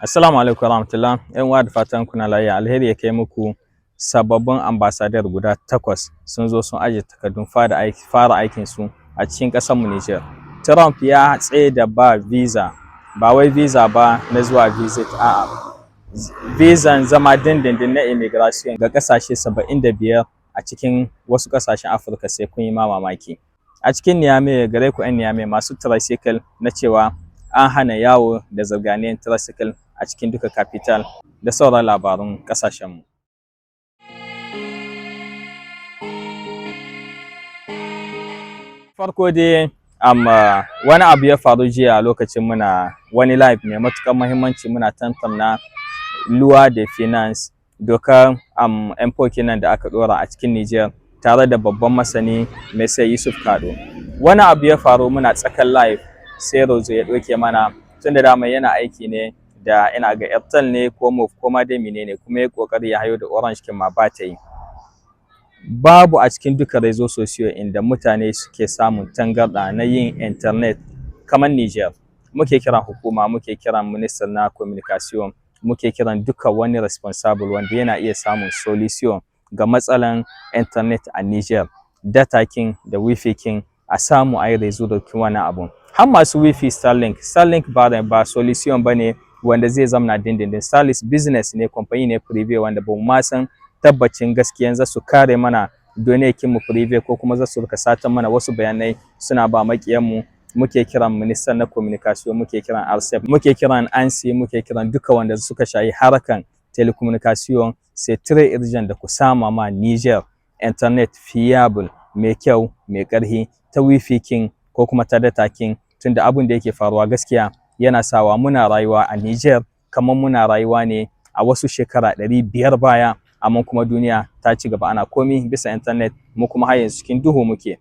Assalamu alaikum warahmatullah. Yan uwa da fatan kuna lafiya. Alheri ya kai muku sababbin ambassador guda 8 sun zo sun aje takardun fara aikin su a cikin ƙasar mu Niger. Trump ya tsaye da ba visa, ba wai visa ba na zuwa visit, a'a. Visa zama dindindin na immigration ga ƙasashe 75 a cikin wasu ƙasashen Afirka sai kun yi mamaki. A cikin Niamey gare ku 'yan Niamey masu tricycle na cewa an hana yawo da zirganiyar tricycle a cikin duka capital da sauran labarun kasashenmu. Farko dai wani abu ya faru jiya lokacin muna wani live mai matuƙar muhimmanci, muna tantamna loi de finance, dokar import kenan da aka dora a cikin Niger tare da babban masani Mr. Yusuf Kado. Wani abu ya faru muna tsakan live sai Rozo ya ɗauke mana, tunda dama yana aiki ne da ina ga Airtel ne ko Move ko ma dai menene, kuma ya kokari ya hayo da Orange kin ma ba ta yi. Babu a cikin duka rezo sosiyo inda mutane suke samun tangarda na yin internet kamar Niger. Muke kiran hukuma, muke kiran minister na communication, muke kiran duka wani responsible wanda yana iya samun solution ga matsalan internet a Niger. Data king da wifi king a samu a yi rezo da wani abu. Har masu wifi Starlink ba solution bane wanda zai zamana dindindin. Starlink business ne, company ne privé wanda ba mu ma san tabbacin gaskiyan za su kare mana donekin mu privé ko kuma za su rika satan mana wasu bayanai suna ba makiyan mu. Muke kiran minister na communication, muke kiran RCEP, muke kiran ANSI, muke kiran duka wanda suka shayi harakan telecommunication, sai tire urgent da ku sama ma Niger internet fiable mai kyau mai karhi ta wifi king ko kuma ta data king, tunda abin da yake faruwa gaskiya yana sawa muna rayuwa a Niger kamar muna rayuwa ne a wasu shekara 500 baya, amma kuma duniya ta ci gaba, ana komi bisa internet, mu kuma har yanzu cikin duhu muke.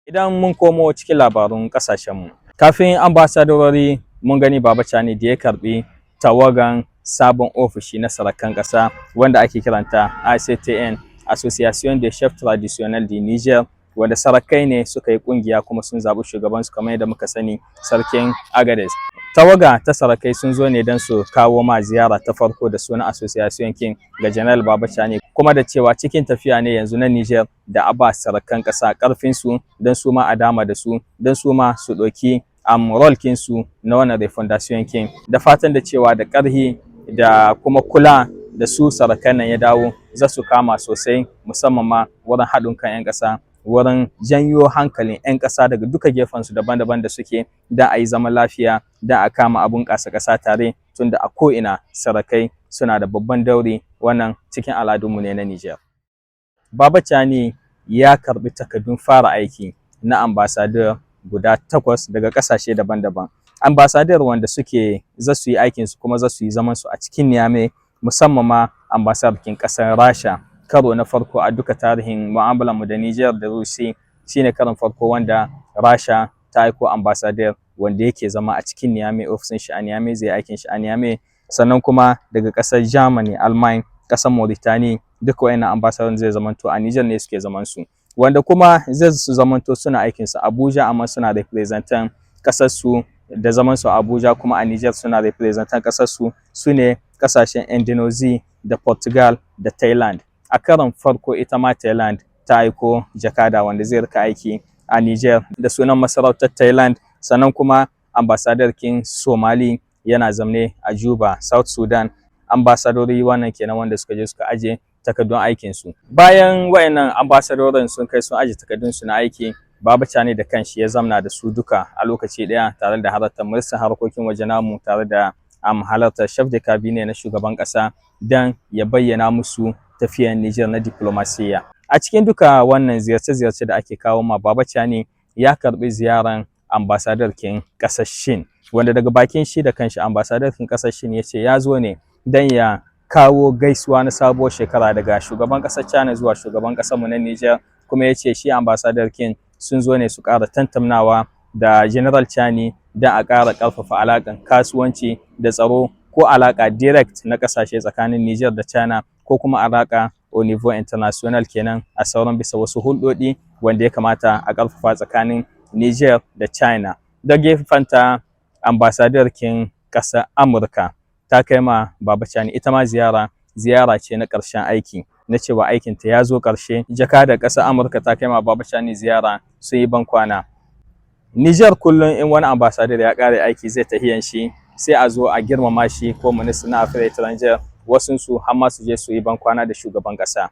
Idan mun komo cikin labarun kasashenmu, kafin ambassadorori mun gani Baba Chani da ya karbi tawagan sabon ofishi na sarakan ƙasa wanda ake kiranta ACTN, Association des Chefs Traditionnels du Niger, wanda sarakai ne suka yi kungiya kuma sun zaɓi shugabansu kamar yadda muka sani, sarkin Agadez. Tawaga ta sarakai sun zo ne don su kawo ma ziyara ta farko da sunan Association King ga General Baba Chani, kuma da cewa cikin tafiya ne yanzu na Niger da a ba sarakan ƙasa ƙarfin su don su ma a dama da su, don su ma su ɗauki role kin su na wannan refondation King, da fatan da cewa da ƙarhi da kuma kula da su sarakan nan ya dawo za su kama sosai, musamman ma wurin haɗin kan 'yan ƙasa, wurin janyo hankalin 'yan ƙasa daga duka gefensu daban-daban da suke, da a yi zaman lafiya, da a kama abun ƙasa ƙasa tare, tunda a ko'ina sarakai suna da babban dauri, wannan cikin al'adunmu ne na Niger. Baba Chani ya karɓi takardun fara aiki na ambassador guda 8 daga ƙasashe daban-daban. Ambassador wanda suke za su yi aikinsu kuma za su yi zamansu a cikin Niamey, musamman ma ambassador kin ƙasar Rasha. Karo na farko a duka tarihin mu'amalarmu da Niger da Rusi shine karon farko wanda Rasha ta aiko ambassador wanda yake zama a cikin Niamey, ofisin shi a Niamey, zai aikin shi a Niamey. Sannan kuma daga ƙasar Germany, Alman, ƙasar Mauritania, duka wayannan ambassador zai zamanto a Niger ne suke zaman su, wanda kuma zai su zamanto suna aikin su Abuja, amma suna representan ƙasar su da zaman su Abuja, kuma a Niger suna representan ƙasar su sune ƙasashen Indonesia da Portugal da Thailand. A karon farko ita ma Thailand ta aiko jakada wanda zai rika aiki a Niger da sunan masarautar Thailand. Sannan kuma ambassador kin Somali yana zamne a Juba, South Sudan. Ambassadori wannan kenan wanda suka je suka aje takardun aikin su. Bayan wayannan ambassadorin sun kai sun aje takardun su na aiki, Baba Chani da kanshi ya zamna da su duka a lokaci daya tare da halartar ministan harkokin waje namu, tare da halartar chef de cabinet na shugaban ƙasa, dan ya bayyana musu tafiyar Niger na diplomasiya. A cikin duka wannan ziyarce-ziyarce da ake kawo ma, Baba Chani ya karbi ziyaran ambassador kin ƙasar Shin, wanda daga bakin shi da kanshi ambassador kin ƙasar Shin ya ce ya zo ne dan ya kawo gaisuwa na sabuwar shekara daga shugaban ƙasar China zuwa shugaban ƙasar mu na Niger, kuma ya ce shi ambassador kin sun zo ne su ƙara tantamnawa da General Chani dan a ƙara ƙarfafa alaƙan kasuwanci da tsaro, ko alaƙa direct na ƙasashe tsakanin Niger da China, ko kuma alaƙa au niveau international kenan a sauran bisa wasu hulɗoɗi wanda ya kamata a ƙarfafa tsakanin Niger da China. Da gefenta ambassador kin ƙasar Amurka ta kai ma Baba Chani ita ma ziyara ce na ƙarshen aiki na cewa aikinta ya zo ƙarshe. Jakadar ƙasar Amurka ta kai ma Baba Chani ziyara sun yi bankwana. Niger kullum in wani ambassador ya ƙare aiki zai tahiyan shi sai a zo a girmama shi ko minister na Afirka Étrangère wasunsu har ma su je su yi bankwana da shugaban ƙasa.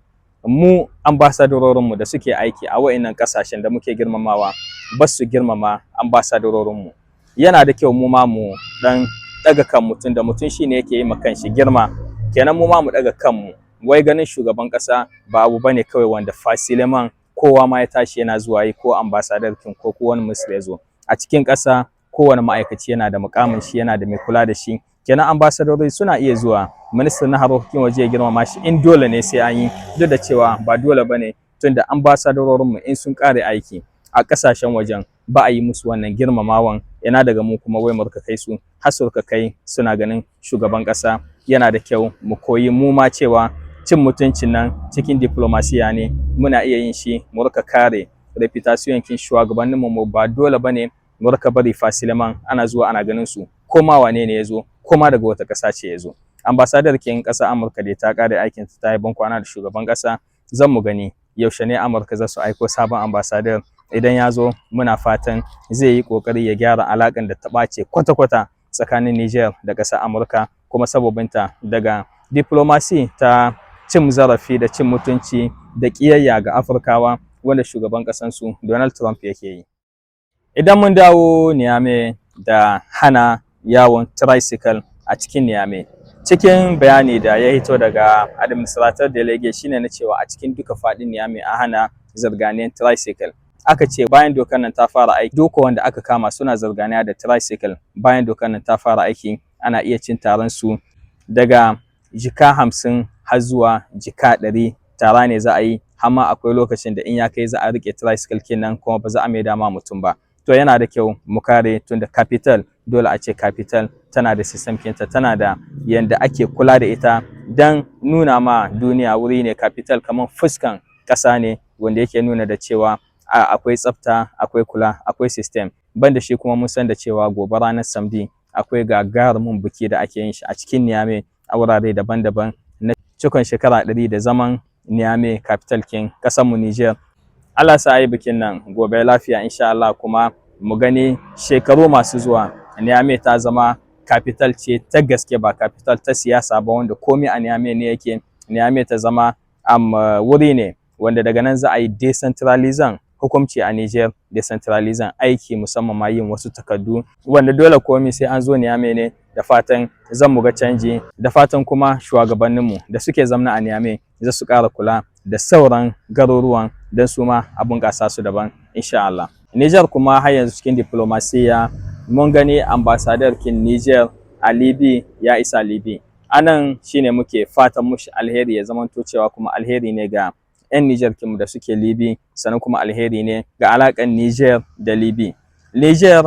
Mu ambassadororinmu da suke aiki a wa'innan ƙasashen da muke girmamawa ba su girmama ambassadororinmu. Yana da kyau mu ma mu dan daga kan mutum da mutum shine yake yi ma kanshi girma, kenan mu ma mu daga kanmu. Wai ganin shugaban ƙasa ba abu bane kawai wanda fasileman kowa ma ya tashi yana zuwa yi ko ambassador kin ko wani minister ya zo. A cikin ƙasa kowane ma'aikaci yana da muƙamin shi, yana da mai kula da shi. Kenan ambassadorai suna iya zuwa ministan na harkokin waje ya girmama shi in dole ne sai an yi, duk da cewa ba dole bane tunda ambassadororinmu in sun ƙare aiki a ƙasashen wajen ba a yi musu wannan girmamawan. Yana daga mu kuma wai mu kai su har su kai suna ganin shugaban ƙasa. Yana da kyau mu koyi mu ma cewa cin mutuncin nan cikin diplomasiya ne muna iya yin shi, mu rika kare reputation kin shugabanninmu. Ba dole bane mu rika bari fasileman ana zuwa ana ganin su ko ma wane ne ya zo ko ma daga wata ƙasa ce ya zo. Ambassador kin ƙasar Amurka da ta ƙare aikin ta yi bankwana da shugaban ƙasa. Zan mu gani yaushe ne Amurka za su aiko sabon ambassador. Idan ya zo muna fatan zai yi ƙoƙari ya gyara alaƙan da ta ɓace kwata-kwata tsakanin Niger da ƙasar Amurka, kuma sabobinta daga diplomasi ta cin zarafi da cin mutunci da ƙiyayya ga Afirkawa wanda shugaban ƙasansu Donald Trump yake yi. Idan mun dawo Niamey da hana yawon tricycle a cikin Niamey, cikin bayani da ya hito daga administrator delegate shine na cewa a cikin duka faɗin Niamey a hana zirganiyar tricycle. Aka ce bayan dokar nan ta fara aiki, duk wanda aka kama suna zirganiya da tricycle bayan dokar nan ta fara aiki ana iya cin taron su daga jika 50 har zuwa jika 100. Tara ne za a yi, amma akwai lokacin da in ya kai za a rike tricycle kenan kuma ba za a maida ma mutum ba. To yana da kyau mu kare, tunda capital dole a ce capital tana da system kinta, tana da yanda ake kula da ita dan nuna ma duniya wuri ne capital kamar fuskan ƙasa ne wanda yake nuna da cewa akwai tsafta, akwai kula, akwai system. Banda shi kuma mun san da cewa gobe ranar Samedi akwai gagarumin biki da ake yin shi a cikin Niamey a wurare daban-daban na cikon shekara 100 da zaman Niamey capital king ƙasar mu Niger. Allah sa yi bikin nan gobe lafiya insha Allah, kuma mu gani shekaru masu zuwa Niamey ta zama capital ce ta gaske, ba capital ta siyasa ba wanda komai a Niamey ne yake. Niamey ta zama wuri ne wanda daga nan za a yi decentralization hukumci a Niger, decentralization aiki musamman ma yin wasu takardu wanda dole komai sai an zo Niamey ne. Da fatan zan mu ga canji, da fatan kuma shugabanninmu da suke zamna a Niamey za su ƙara kula da sauran garuruwan don su ma abun gasa su daban insha Allah. Niger kuma har yanzu cikin diplomasiya mun gani ambassador kin Niger a Libya ya isa Libya. Anan shine muke fatan mushi alheri, ya zamanto cewa kuma alheri ne ga 'yan Niger kinmu da suke Libya, sannan kuma alheri ne ga alaƙan Niger da Libya. Niger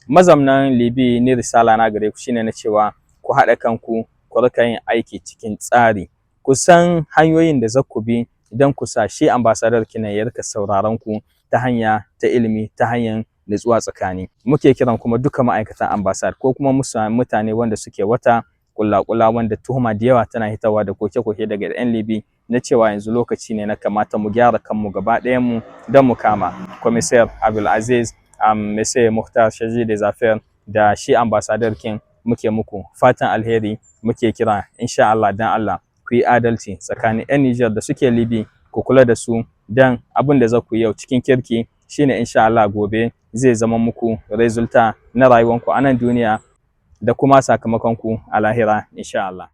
mazamnan Libya ni risala na gare ku shine na cewa ku haɗa kanku ku rika yin aiki cikin tsari, ku san hanyoyin da za ku bi idan ku sa shi ambassador kina ya rika sauraron ku ta hanya ta ilimi, ta hanyar nutsuwa tsakani. Muke kiran kuma duka ma'aikatan ambassad ko kuma mutane wanda suke wata kula wanda tuhuma da yawa tana hitawa da koke-koke daga 'yan Libya na cewa yanzu lokaci ne na kamata mu gyara kanmu gaba ɗayan mu don mu kama Commissaire Abdulaziz Monsieur Mukhtar Chargé des Affaires da shi ambassador kin. Muke muku fatan alheri, muke kira insha Allah dan Allah ku yi adalci tsakanin 'yan Niger da suke Libya, ku kula da su dan abin da za ku yi yau cikin kirki shine insha Allah gobe zai zama muku resulta na rayuwanku a nan duniya da kuma sakamakon ku a lahira insha Allah.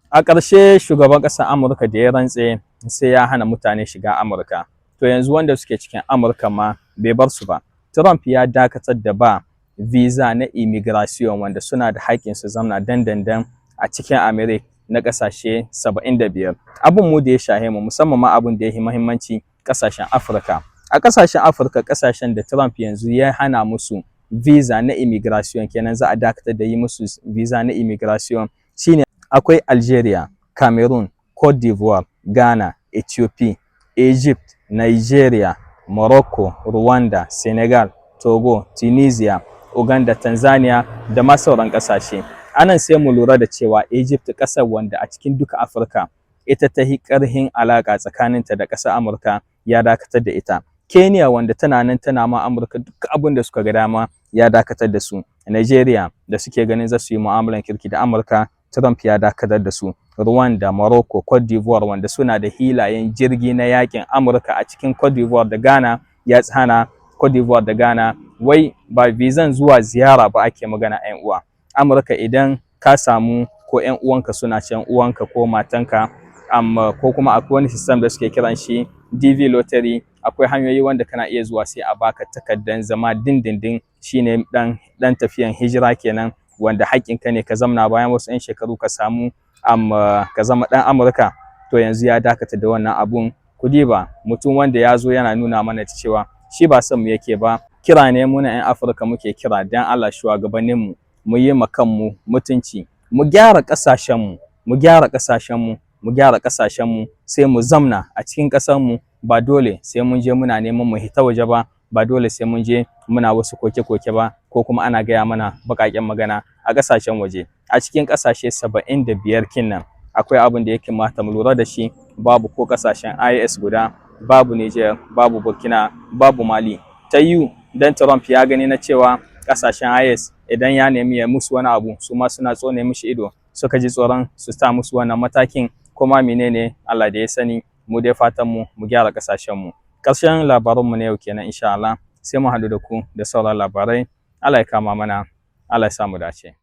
A ƙarshe shugaban ƙasar Amurka da ya rantse sai ya hana mutane shiga Amurka. To yanzu wanda suke cikin Amurka ma bai bar su ba. Trump ya dakatar da ba visa na immigration wanda suna da haƙƙin su zamna dandandan a cikin America na ƙasashe 75. Abin mu da ya shahe mu musamman ma abin da ya yi muhimmanci ƙasashen Afirka. A ƙasashen Afirka, ƙasashen da Trump yanzu ya hana musu visa na immigration kenan za a dakatar da yi musu visa na immigration shine akwai Algeria, Cameroon, Cote d'Ivoire, Ghana, Ethiopia, Egypt, Nigeria, Morocco, Rwanda, Senegal, Togo, Tunisia, Uganda, Tanzania da ma sauran ƙasashe. anan sai mu lura da cewa Egypt ƙasar wanda a cikin duka Afirka ita ta yi ƙarhin alaƙa tsakaninta da ƙasar Amurka ya dakatar da ita. Kenya wanda tana nan tana ma Amurka duk abin da suka ga dama ya dakatar da su. Nigeria da suke ganin za su yi mu'amalan kirki da Amurka, Trump ya dakatar da su. Rwanda, Morocco, Cote d'Ivoire wanda suna da hilayen jirgi na yakin Amurka a cikin Cote d'Ivoire da Ghana ya hana Cote d'Ivoire da Ghana wai ba bizan zuwa ziyara ba ake magana ƴan uwa. Amurka idan ka samu ko ƴan uwanka suna can uwanka ko matanka ko kuma akwai wani system da suke kiran shi DV lottery, akwai hanyoyi wanda kana iya zuwa sai a baka takardar zama dindindin shine dan tafiyan hijira kenan wanda haƙƙinka ne ka zamna bayan wasu 'yan shekaru ka samu ka zama ɗan Amurka. To yanzu ya dakata da wannan abun. Ku diba mutum wanda ya zo yana nuna mana cewa shi ba son mu yake ba. Kira ne muna 'yan Afirka muke kira dan Allah shugabanninmu mu yi ma kanmu mutunci, mu gyara ƙasashenmu, mu gyara ƙasashenmu, mu gyara ƙasashenmu sai mu zamna a cikin ƙasarmu. Ba dole sai mun je muna neman mu hita waje ba, ba dole sai mun je muna wasu koke-koke ba ko kuma ana gaya mana baƙaƙen magana a ƙasashen waje. A cikin ƙasashe 75 kinnan akwai abin da ya kamata mu lura da shi. Babu ko ƙasashen IS guda, babu Niger, babu Burkina, babu Mali. Ta yiwu dan Trump ya gani na cewa ƙasashen IS idan ya nemi ya musu wani abu su ma suna tsone mishi ido, suka ji tsoron su sa musu wannan matakin. Kuma menene Allah da ya sani, mu dai fatan mu gyara ƙasashenmu. Ƙarshen labaranmu na yau kenan insha Allah, sai mu haɗu da ku da sauran labarai. Allah ya kama mana, Allah ya samu dace.